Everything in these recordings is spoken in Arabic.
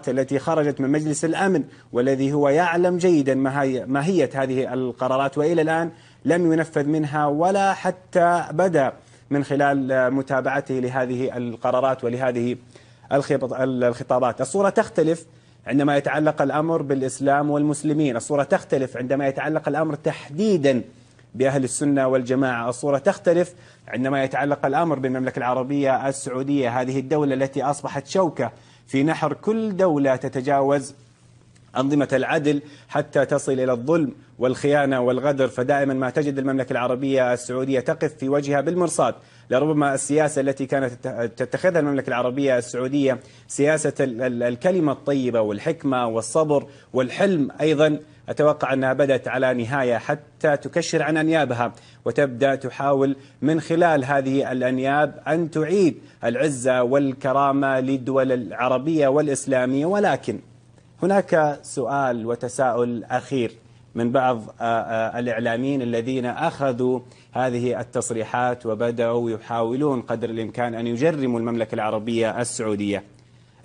التي خرجت من مجلس الأمن، والذي هو يعلم جيدا ماهية هذه القرارات، وإلى الآن لم ينفذ منها ولا حتى بدأ من خلال متابعته لهذه القرارات ولهذه الخطابات. الصورة تختلف عندما يتعلق الأمر بالإسلام والمسلمين، الصورة تختلف عندما يتعلق الأمر تحديدا بأهل السنة والجماعة، الصورة تختلف عندما يتعلق الأمر بالمملكة العربية السعودية، هذه الدولة التي أصبحت شوكة في نحر كل دولة تتجاوز أنظمة العدل حتى تصل إلى الظلم والخيانة والغدر. فدائما ما تجد المملكة العربية السعودية تقف في وجهها بالمرصاد. لربما السياسة التي كانت تتخذها المملكة العربية السعودية سياسة الكلمة الطيبة والحكمة والصبر والحلم، أيضا أتوقع أنها بدأت على نهاية حتى تكشر عن أنيابها وتبدأ تحاول من خلال هذه الأنياب أن تعيد العزة والكرامة للدول العربية والإسلامية. ولكن هناك سؤال وتساؤل أخير من بعض الإعلاميين الذين أخذوا هذه التصريحات وبدأوا يحاولون قدر الإمكان أن يجرموا المملكة العربية السعودية.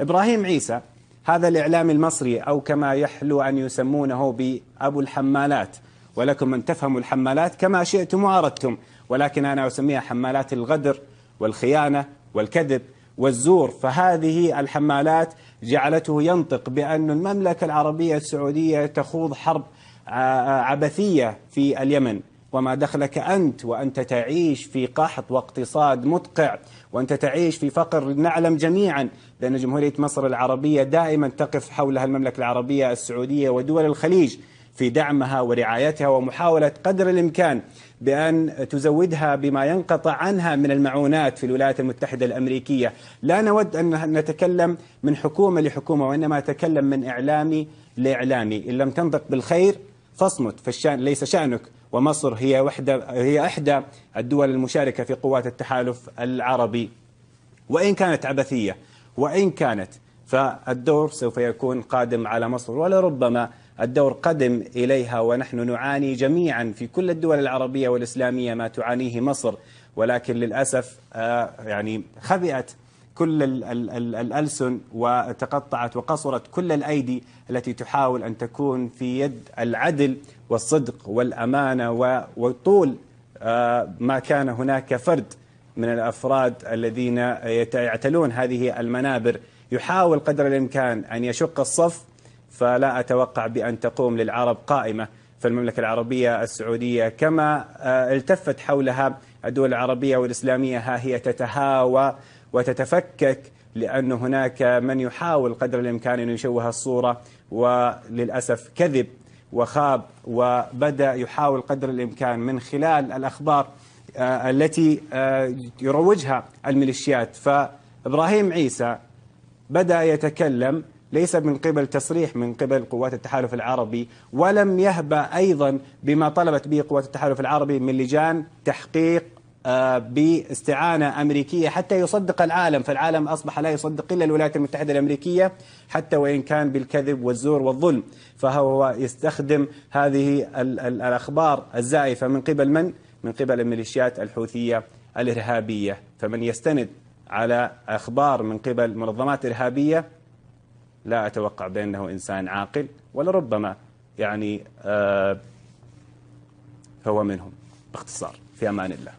إبراهيم عيسى هذا الإعلام المصري، أو كما يحلو أن يسمونه بأبو الحمالات، ولكم من تفهموا الحمالات كما شئتم وأردتم، ولكن أنا أسميها حمالات الغدر والخيانة والكذب والزور. فهذه الحمالات جعلته ينطق بأن المملكة العربية السعودية تخوض حرب عبثية في اليمن. وما دخلك أنت وأنت تعيش في قحط واقتصاد مدقع، وأنت تعيش في فقر. نعلم جميعا بأن جمهورية مصر العربية دائما تقف حولها المملكة العربية السعودية ودول الخليج في دعمها ورعايتها ومحاولة قدر الإمكان بأن تزودها بما ينقطع عنها من المعونات في الولايات المتحدة الأمريكية. لا نود أن نتكلم من حكومة لحكومة، وإنما نتكلم من إعلامي لإعلامي. إن لم تنطق بالخير فاصمت، فالشأن ليس شأنك. ومصر هي إحدى الدول المشاركة في قوات التحالف العربي، وإن كانت عبثية وإن كانت، فالدور سوف يكون قادم على مصر، ولربما الدور قدم إليها. ونحن نعاني جميعا في كل الدول العربية والإسلامية ما تعانيه مصر، ولكن للأسف يعني خبئت كل الألسن وتقطعت وقصرت كل الأيدي التي تحاول أن تكون في يد العدل والصدق والأمانة. وطول ما كان هناك فرد من الأفراد الذين يعتلون هذه المنابر يحاول قدر الإمكان أن يشق الصف، فلا أتوقع بأن تقوم للعرب قائمة. فالمملكة العربية السعودية كما التفت حولها الدول العربية والإسلامية ها هي تتهاوى وتتفكك، لأن هناك من يحاول قدر الإمكان أن يشوه الصورة، وللأسف كذب وخاب وبدأ يحاول قدر الإمكان من خلال الأخبار التي يروجها الميليشيات. فإبراهيم عيسى بدأ يتكلم ليس من قبل تصريح من قبل قوات التحالف العربي، ولم يهبأ أيضا بما طلبت به قوات التحالف العربي من لجان تحقيق باستعانة أمريكية حتى يصدق العالم. فالعالم أصبح لا يصدق إلا الولايات المتحدة الأمريكية، حتى وإن كان بالكذب والزور والظلم. فهو يستخدم هذه الأخبار الزائفة من قبل من؟ من قبل الميليشيات الحوثية الإرهابية. فمن يستند على أخبار من قبل منظمات إرهابية لا أتوقع بأنه إنسان عاقل، ولربما يعني هو منهم. باختصار، في أمان الله.